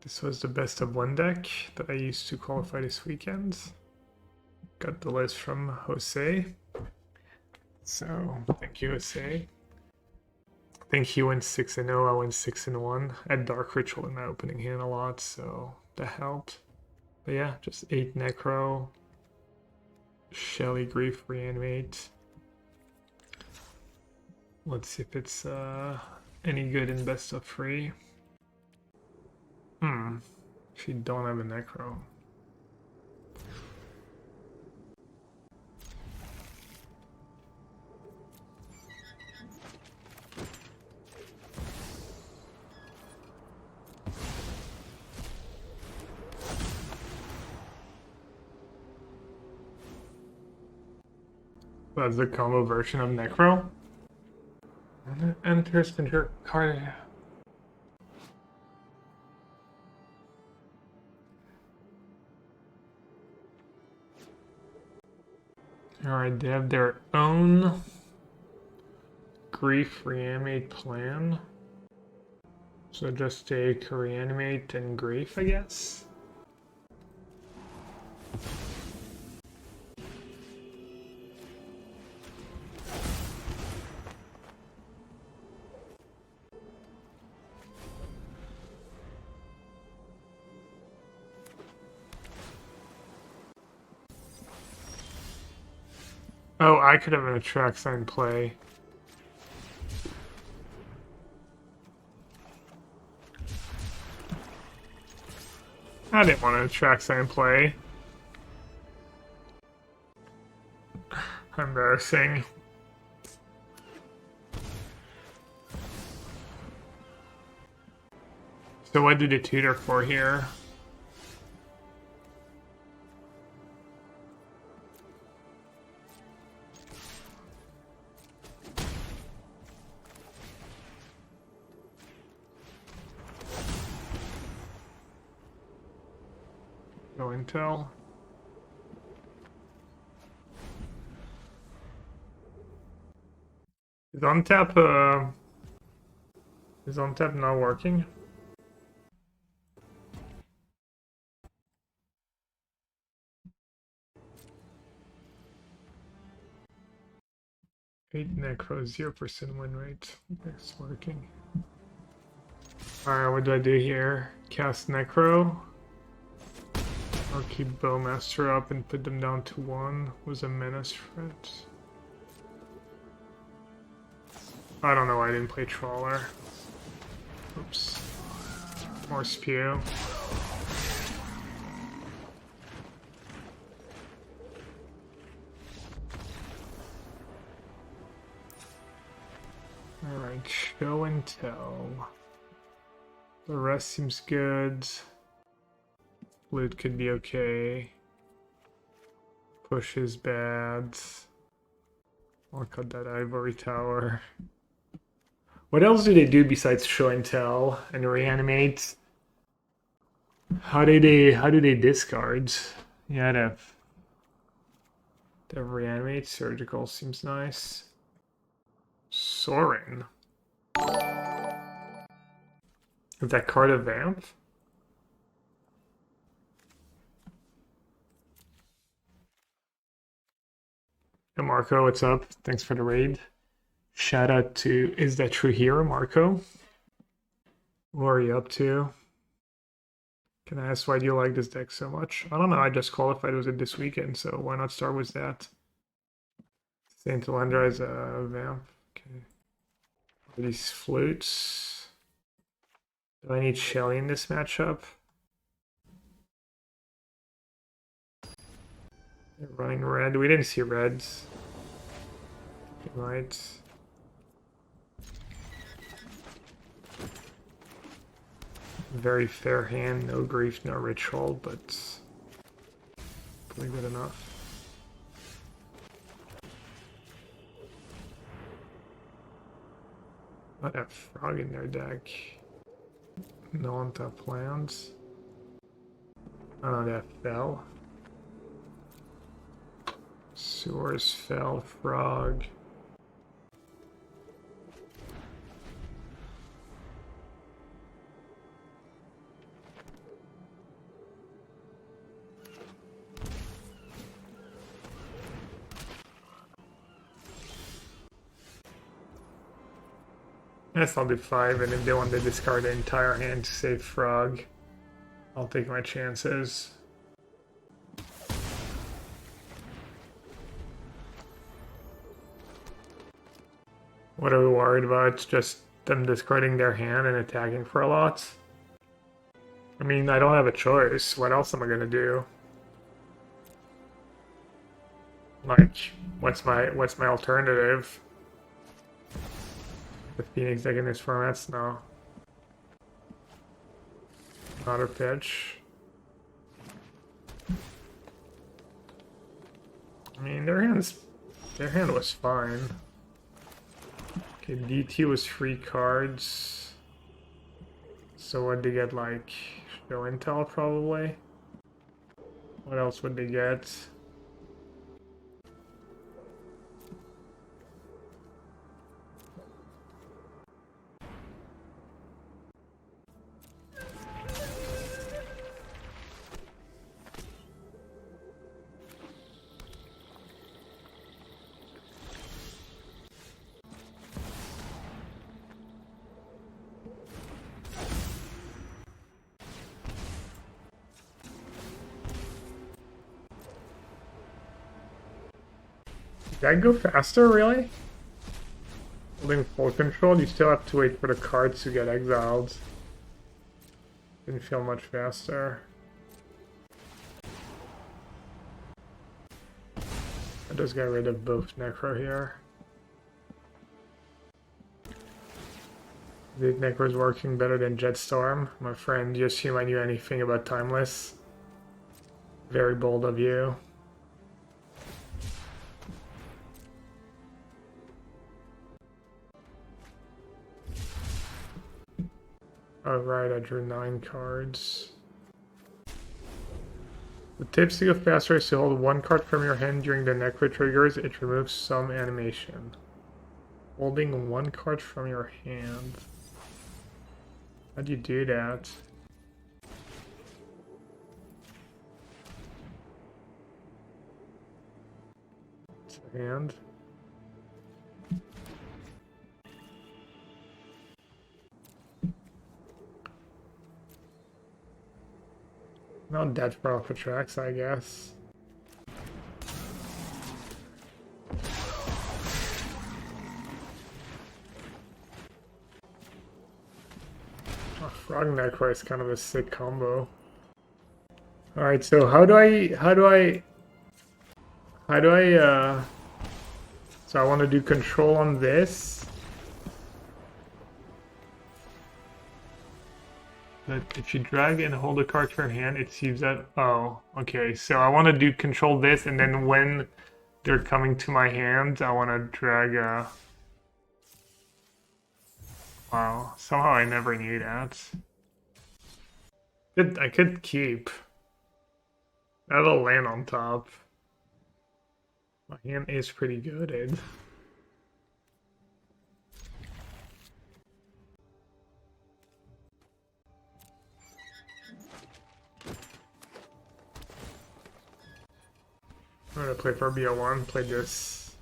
This was the best of one deck that I used to qualify this weekend. Got the list from Jose. So, thank you, Jose. I think he went 6-0, I went 6-1. I had Dark Ritual in my opening hand a lot, so that helped. But yeah, just 8 Necro, Shelly, Grief, Reanimate. Let's see if it's any good in best of 3. If you don't have a Necro. That's the combo version of Necro. And it enters into your card. Alright, they have their own Grief Reanimate plan. So just take Reanimate and Grief, I guess. Oh, I could have an Atraxine play. I didn't want an Atraxine play. Embarrassing. So what did it tutor for here? No intel. Is on tap not working? Eight Necro, 0% win rate. It's working. Alright, what do I do here? Cast Necro. Or keep Bowmaster up and put them down to 1. Was a menace threat. I don't know why I didn't play Trawler. Oops. More Spew. Alright, show and tell. The rest seems good. Flute could be okay. Push is bad. I'll cut that Ivory Tower. What else do they do besides show and tell and reanimate? How do they discard? Yeah, they have reanimate. Surgical seems nice. Sorin. Is that card a vamp? Hey Marco, what's up? Thanks for the raid. Shout out to Is That True Hero, Marco? What are you up to? Can I ask why do you like this deck so much? I don't know, I just qualified with it this weekend, so why not start with that? Saint Alendra is a vamp. Okay. These flutes. Do I need Shelly in this matchup? They're running red. We didn't see reds. Right. Very fair hand. No grief, no ritual, but pretty good enough. Not have frog in their deck. No on top lands. Oh, that fell. Sewers fell, frog. Yes, I'll do 5, and if they want to discard the entire hand to save Frog, I'll take my chances. What are we worried about? It's just them discarding their hand and attacking for a lot. I mean, I don't have a choice. What else am I gonna do? Like, what's my alternative? With Phoenix deck in this formats? No. Not a pitch. I mean, their hand was fine. Okay, DT was 3 cards. So what they get, like Show Intel probably? What else would they get? Did that go faster, really? Holding full control, you still have to wait for the cards to get exiled. Didn't feel much faster. I just got rid of both Necro here. The Necro's working better than Jetstorm. My friend, you assume I knew anything about Timeless. Very bold of you. Alright, I drew 9 cards. The tips to go faster is to hold 1 card from your hand during the Necro triggers. It removes some animation. Holding 1 card from your hand. How do you do that? It's a hand. Not that far off the tracks, I guess. Oh, Frog Necro is kind of a sick combo. Alright, so how do I so I want to do control on this. But if you drag and hold a card to your hand, it sees that. Oh, okay. So I want to do control this, and then when they're coming to my hand, I want to drag. Wow. Somehow I never knew that. I could keep. That'll land on top. My hand is pretty goated. I'm gonna play for BO1, play this.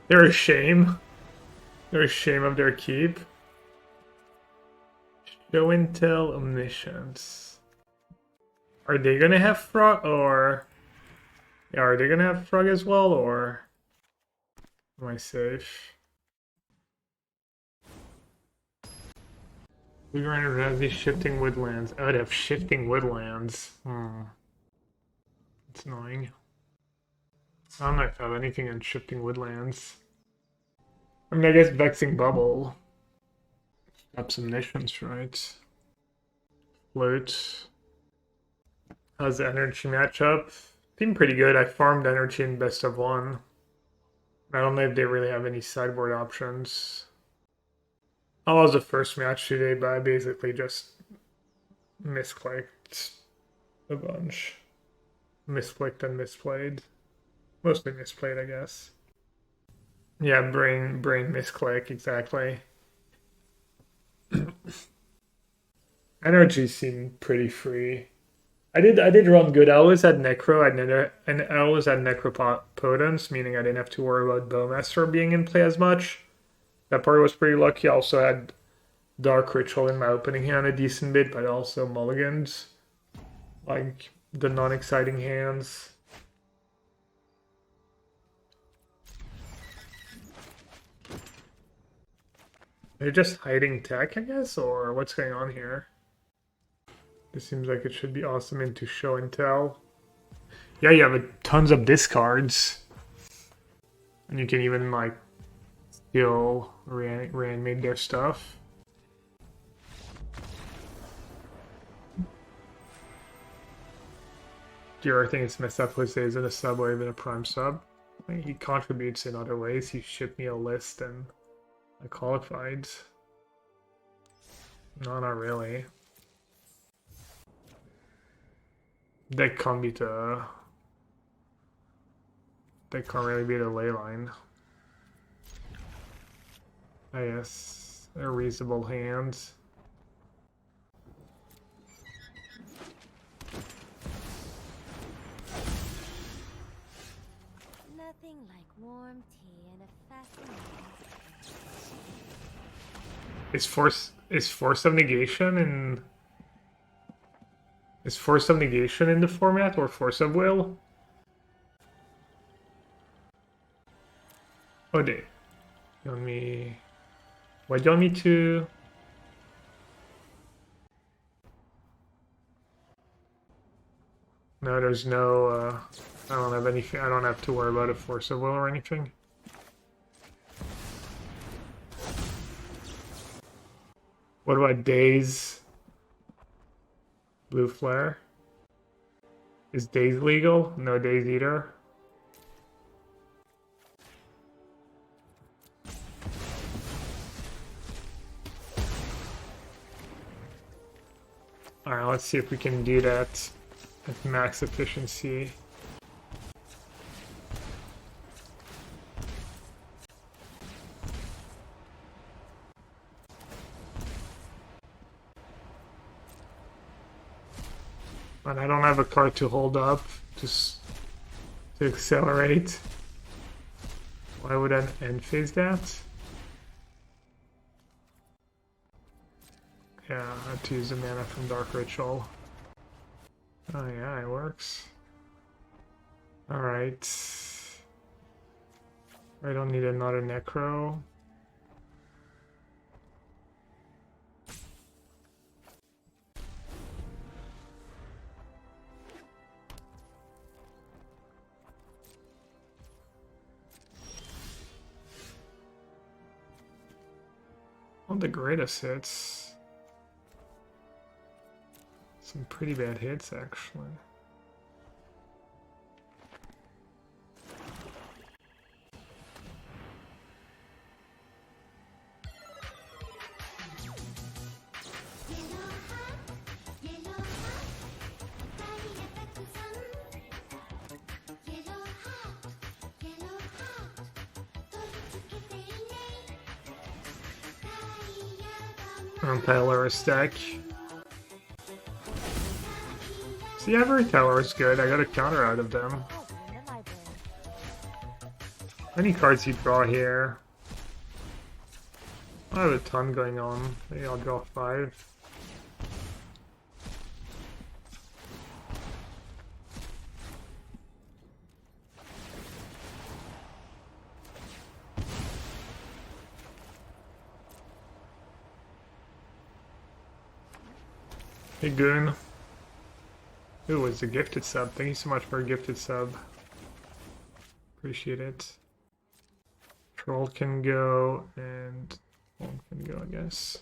They're ashamed. They're ashamed of their keep. Show Intel Omniscience. Are they gonna have Frog or... Yeah, are they gonna have Frog as well, or am I safe? We run around these shifting woodlands. Oh, they have shifting woodlands. It's annoying. I don't know if I have anything in shifting woodlands. I mean, I guess Vexing Bauble. Got some nations, right? Flute. How's the energy matchup? Been pretty good. I farmed energy in best of 1. I don't know if they really have any sideboard options. I lost the first match today, but I basically just misclicked a bunch. Misclicked and misplayed. Mostly misplayed, I guess. Yeah, brain misclick, exactly. Energy seemed pretty free. I did run good. I always had Necro, and I always had Necropotence, meaning I didn't have to worry about Bowmaster being in play as much. That part was pretty lucky. I also had Dark Ritual in my opening hand a decent bit, but also mulligans. Like the non-exciting hands. They're just hiding tech, I guess, or what's going on here? This seems like it should be awesome into show and tell. Yeah, you have tons of discards. And you can even, like, still reanimate their stuff. Do you ever think it's messed up Jose isn't a sub or even a prime sub? I mean, he contributes in other ways. He shipped me a list and I qualified. No, not really. They can't beat a... They can't really beat a Leyline. I guess they're reasonable hands. Nothing like warm tea and a fascinating... Is Force of Negation in... Is Force of Negation in the format, or Force of Will? Oh, they... You want me... What do you want me to... No, there's no... I don't have anything... I don't have to worry about a Force of Will or anything. What about Daze? Blue Flare? Is Daze legal? No Daze either. Alright, let's see if we can do that at max efficiency. And I don't have a card to hold up to accelerate. Why would I end phase that? Yeah, I have to use the mana from Dark Ritual. Oh yeah, it works. Alright. I don't need another Necro. Not the greatest hits. Some pretty bad hits, actually. Impaler stack. See, Ivory Tower is good. I got a counter out of them. Any cards you draw here? I have a ton going on. Maybe I'll draw 5. Hey Goon. Ooh, it's a gifted sub. Thank you so much for a gifted sub. Appreciate it. Troll can go, and one can go, I guess.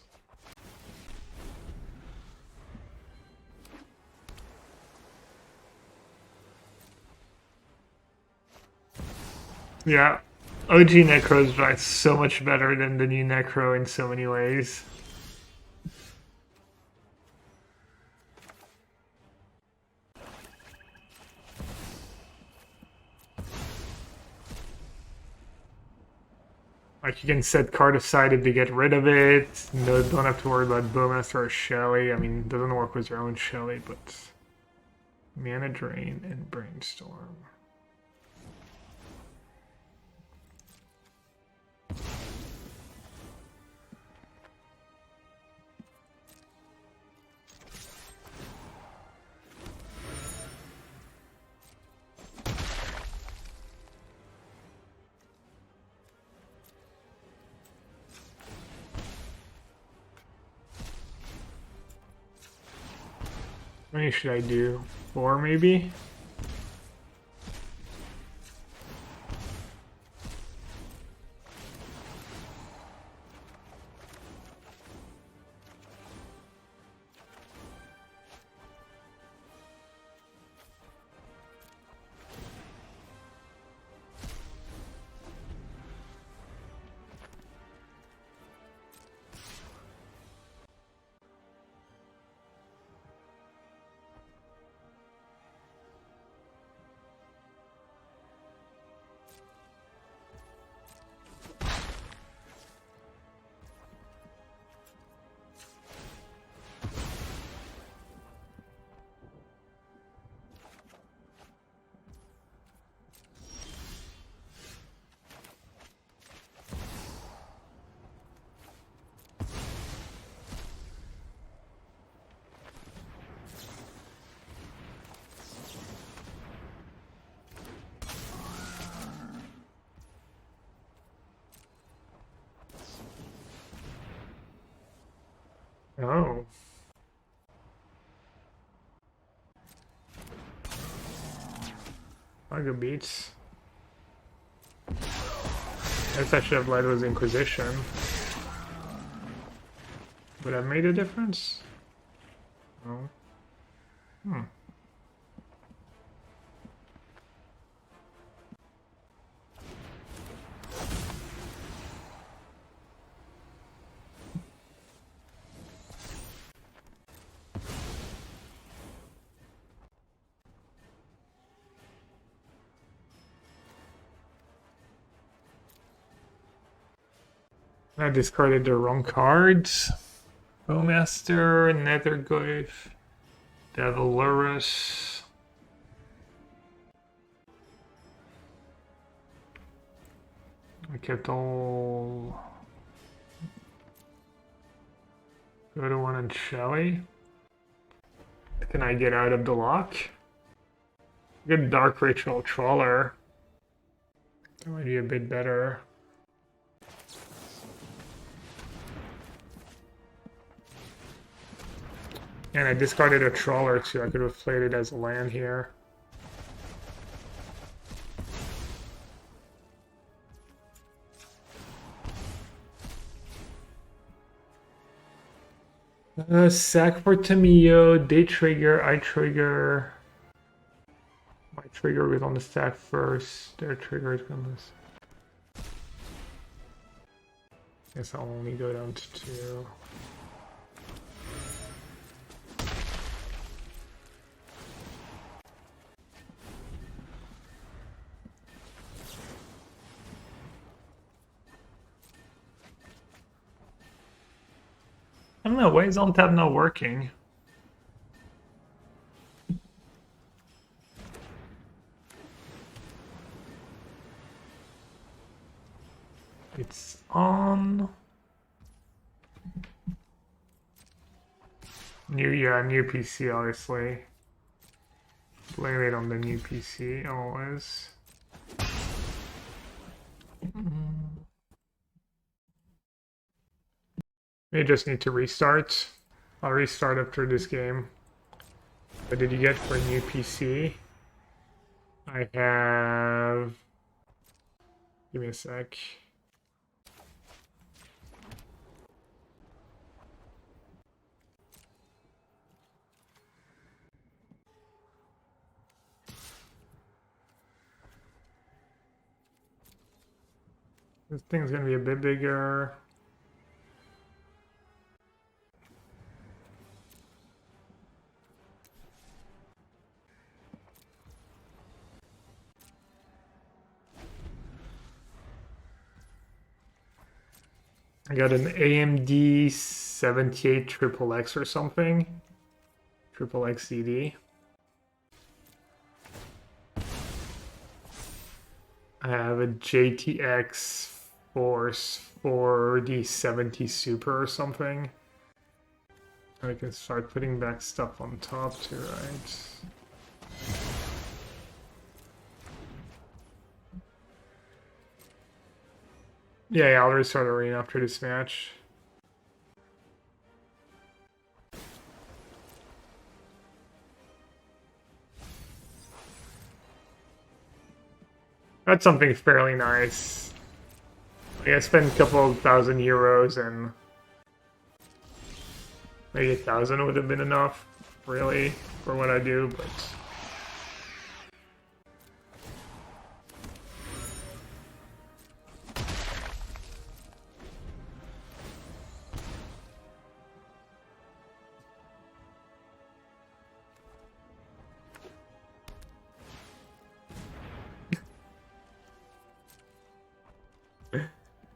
Yeah, OG Necro is like so much better than the new Necro in so many ways. Like you can set card aside if they get rid of it. No, don't have to worry about Bowmaster or Shelly. I mean, it doesn't work with your own Shelly, but Mana Drain and Brainstorm. How many should I do? 4 maybe? Oh. Mega beats. Guess I should have led with Inquisition. Would that made a difference? No. Hmm. I discarded the wrong cards. Bowmaster, Netherglyph, Devilurus. I kept all. Go to one and Shelly. Can I get out of the lock? Good Dark Ritual Trawler. That might be a bit better. And I discarded a Trawler too. I could have played it as a land here. Sack for Tamio, they trigger, I trigger. My trigger was on the stack first. Their trigger is on this. Guess I'll only go down to 2. I don't know, why is on tap not working? It's on. New PC obviously. Blame it on the new PC always. May just need to restart. I'll restart after this game. What did you get for a new PC? I have... Give me a sec. This thing's gonna be a bit bigger. I got an AMD 78 triple X or something. Triple X CD. I have a JTX Force 4D70 Super or something. I can start putting back stuff on top too, right? Yeah, I'll restart Arena after this match. That's something fairly nice. Like I spent a couple thousand euros and maybe 1,000 would have been enough, really, for what I do, but...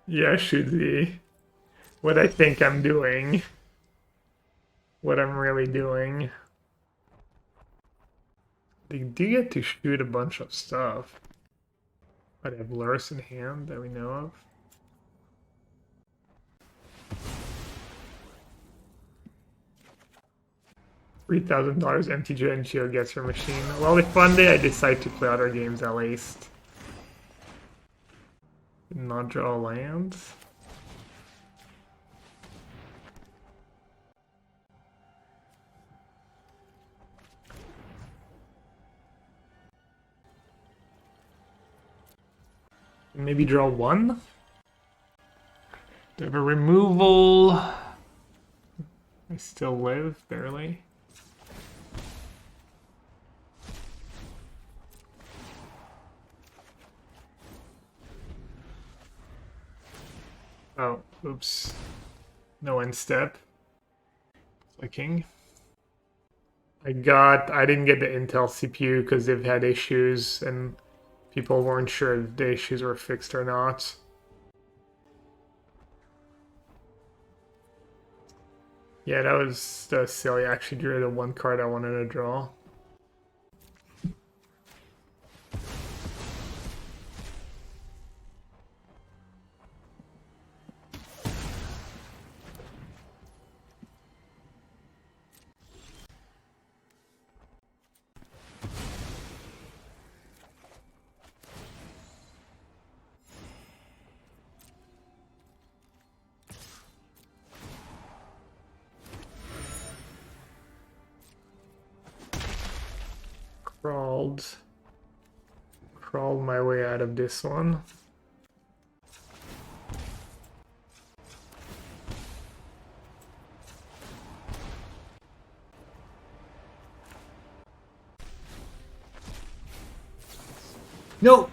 Yeah, should be. What I think I'm doing. What I'm really doing. They do get to shoot a bunch of stuff. But I have lures in hand that we know of. $3,000 MTG and Geo gets your machine. Well, if one day I decide to play other games at least. Not draw lands. Maybe draw one. Do I have a removal? I still live, barely. Oh, oops. No end step. Clicking. I didn't get the Intel CPU because they've had issues and people weren't sure if the issues were fixed or not. Yeah, that was silly. I actually drew the one card I wanted to draw. Crawled my way out of this one. No!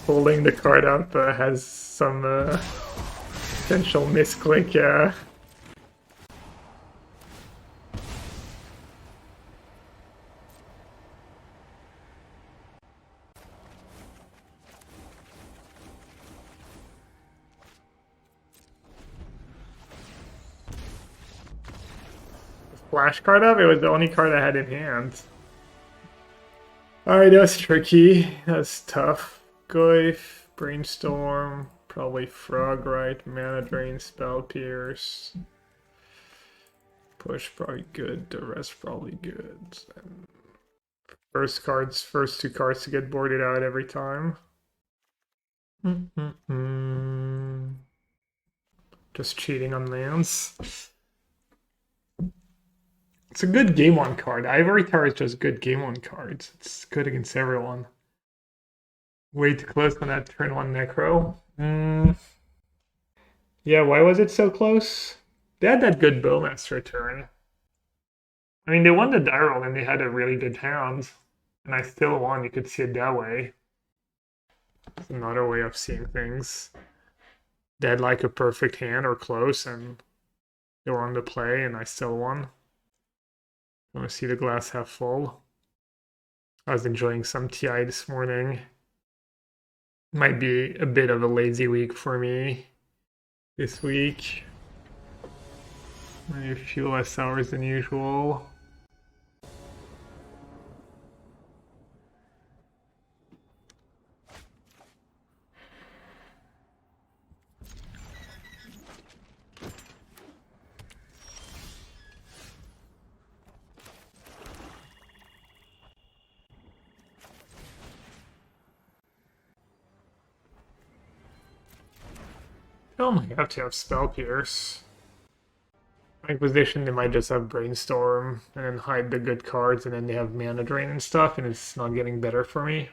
Holding the card up has some potential misclick, yeah. Flash card up? It was the only card I had in hand. Alright, that was tricky. That was tough. Goyf, Brainstorm, probably Frog, right? Mana Drain, Spell Pierce. Push probably good, Duress probably good. And first two cards to get boarded out every time. Just cheating on lands. It's a good game one card. Ivory Tower is just good game one cards. It's good against everyone. Way too close on that turn one Necro. Yeah, why was it so close? They had that good Bowmaster turn. I mean, they won the die roll and they had a really good hand. And I still won. You could see it that way. It's another way of seeing things. They had like a perfect hand or close and they were on the play and I still won. I want to see the glass half full. I was enjoying some TI this morning. Might be a bit of a lazy week for me this week. Maybe a few less hours than usual. I only have to have Spell Pierce. Inquisition, they might just have Brainstorm and then hide the good cards, and then they have Mana Drain and stuff, and it's not getting better for me.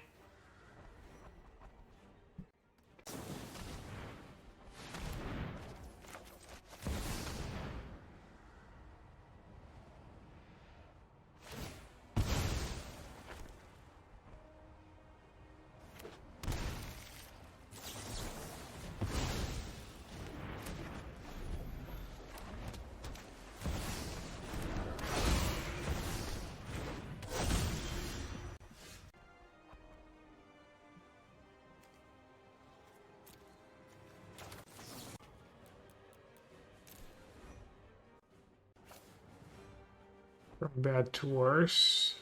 From bad to worse.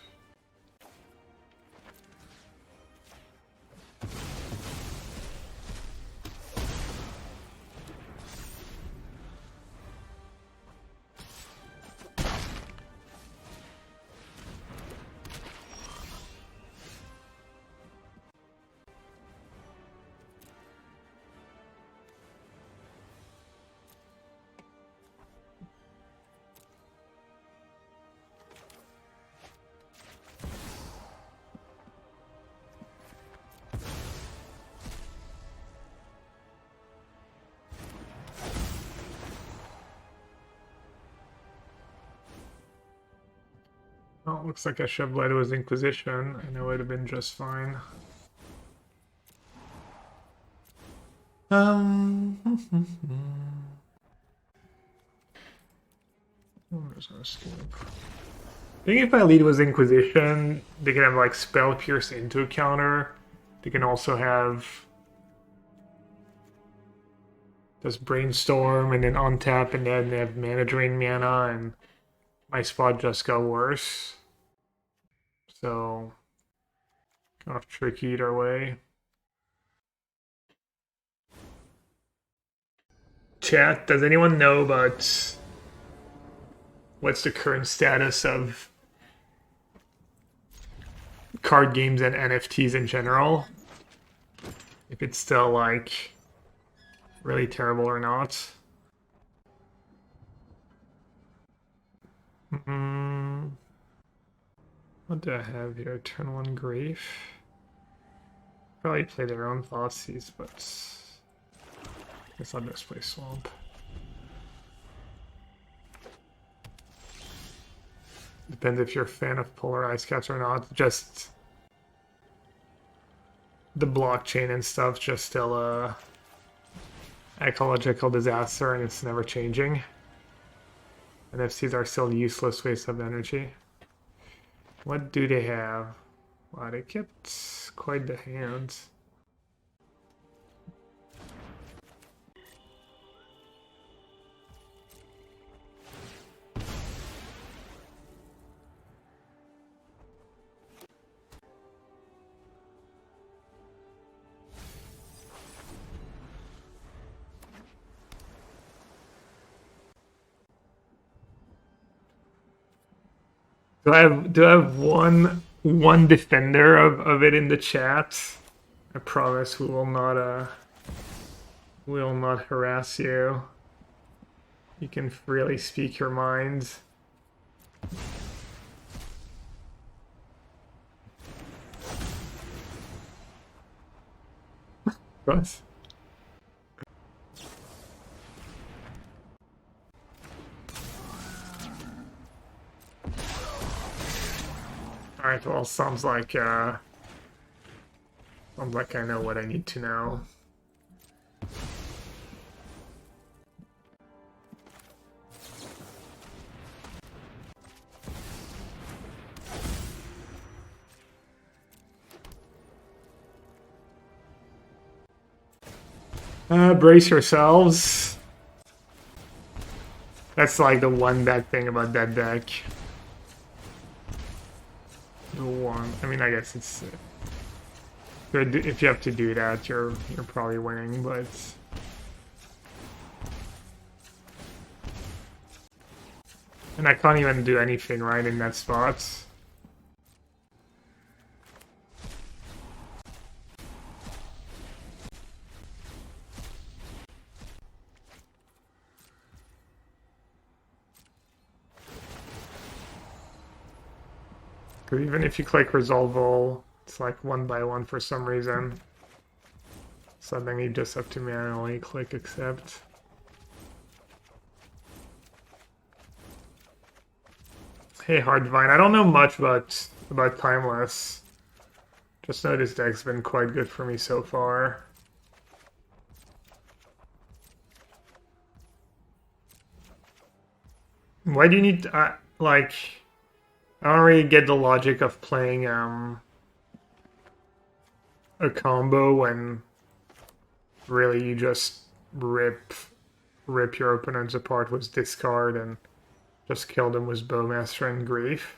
Oh, looks like I should have led with Inquisition, and it would have been just fine. I'm just gonna skip. I think if I lead with Inquisition, they can have like Spell Pierce into a counter. They can also have just Brainstorm and then untap, and then they have Mana Drain mana, and my spot just got worse. So, kind of tricky either way. Chat, does anyone know about what's the current status of card games and NFTs in general? If it's still like really terrible or not? What do I have here? Turn 1 Grave. Probably play their own Thoughtseize, but guess I'll just play Swamp. Depends if you're a fan of Polarized Cats or not. Just the blockchain and stuff just still a ecological disaster, and it's never changing. NFTs are still useless waste of energy. What do they have? Wow, they kept quite the hands. Do I have one defender of it in the chat? I promise we will not harass you. You can freely speak your mind. What? Alright, well, sounds like I know what I need to know. Brace yourselves. That's like the one bad thing about that deck. The one. I mean, I guess it's. If you have to do that, you're probably winning, but. And I can't even do anything right in that spot. Even if you click Resolve All, it's like 1 by 1 for some reason. Something you just have to manually click Accept. Hey Hardvine, I don't know much about Timeless. Just know this deck's been quite good for me so far. Why do you need like? I don't really get the logic of playing a combo when really you just rip your opponents apart with discard and just kill them with Bowmaster and Grief,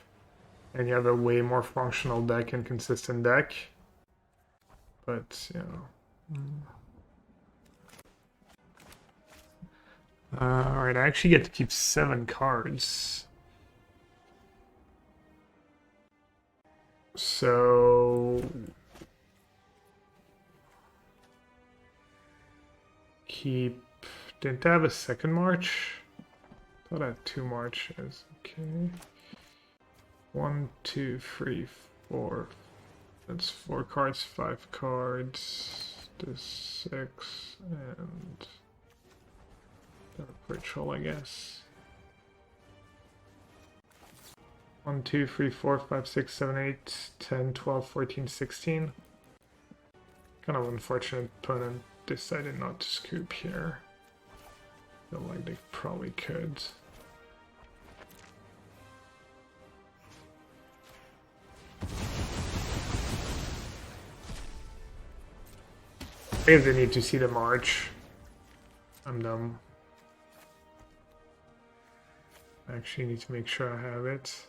and you have a way more functional deck and consistent deck. But you know. Alright, I actually get to keep 7 cards. So didn't I have a second march? I thought I had 2 marches. Okay. 1, 2, 3, 4. That's 4 cards, 5 cards. This 6 and ritual, I guess. 1, 2, 3, 4, 5, 6, 7, 8, 10, 12, 14, 16. Kind of unfortunate opponent decided not to scoop here. Feel like they probably could. I guess they need to see the march. I'm dumb. I actually need to make sure I have it.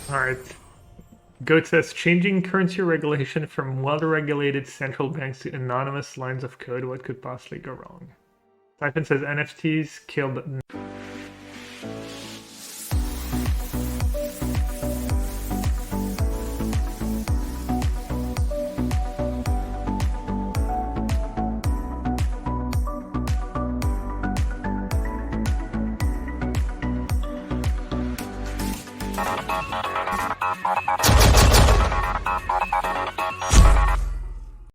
Alright. Goat says, changing currency regulation from well-regulated central banks to anonymous lines of code, what could possibly go wrong? Typhon says, NFTs killed...